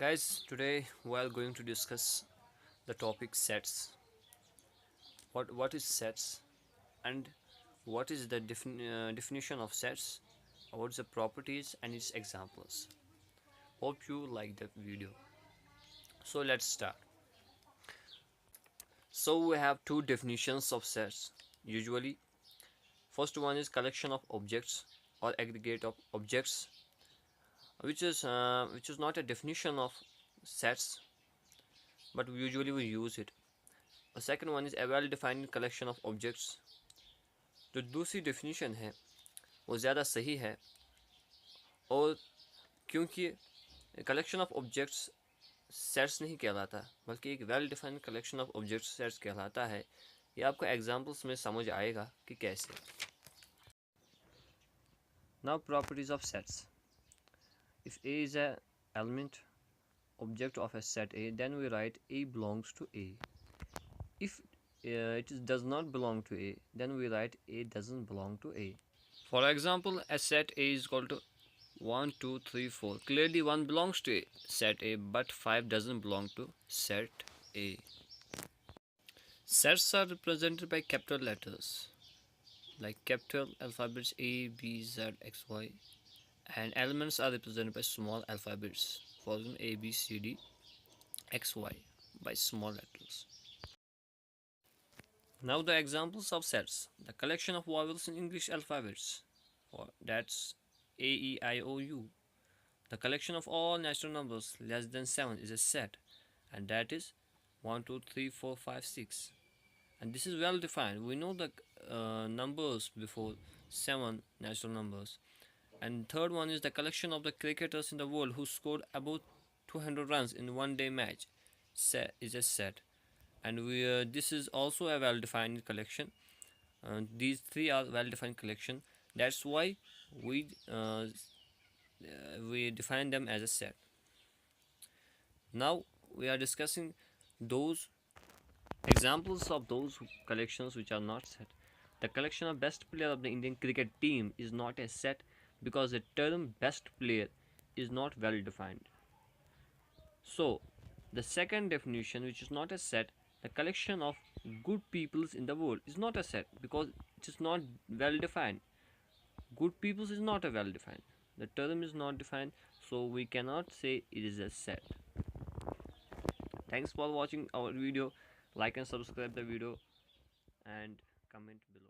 Guys, today we are going to discuss the topic sets. What is sets and what is the definition of sets? What's the properties and its examples? Hope you like the video. So let's start. So we have two definitions of sets. Usually, first one is collection of objects or aggregate of objects, which is not a definition of sets, but usually we use it. The second one is a well defined collection of objects. जो दूसरी definition है वो ज़्यादा सही है, और क्योंकि collection of objects sets नहीं कहलाता बल्कि एक well defined collection of objects sets कहलाता है। ये आपको एग्जांपल्स में समझ आएगा कि कैसे। Now properties of sets. If A is a element object of a set A, then we write A belongs to A. If it does not belong to A, then we write A doesn't belong to A. For example, a set A is equal to 1, 2, 3, 4. Clearly 1 belongs to set A, but 5 doesn't belong to set A. Sets are represented by capital letters like capital alphabets A, B, Z, X, Y, and elements are represented by small alphabets, for example A, B, C, D, X, Y by small letters. Now the examples of sets. The collection of vowels in English alphabets, that's A, E, I, O, U. The collection of all natural numbers less than 7 is a set, and that is 1, 2, 3, 4, 5, 6. And this is well defined. We know the numbers before 7 natural numbers. And third one is the collection of the cricketers in the world who scored about 200 runs in one day match is a set. And this is also a well-defined collection. These three are well-defined collection. That's why we define them as a set. Now we are discussing those examples of those collections which are not set. The collection of best player of the Indian cricket team is not a set because the term best player is not well defined. So the second definition, which is not a set, the collection of good peoples in the world is not a set because it is not well defined. Good peoples is not a well defined. The term is not defined, so we cannot say it is a set. Thanks for watching our video. Like and subscribe the video and comment below.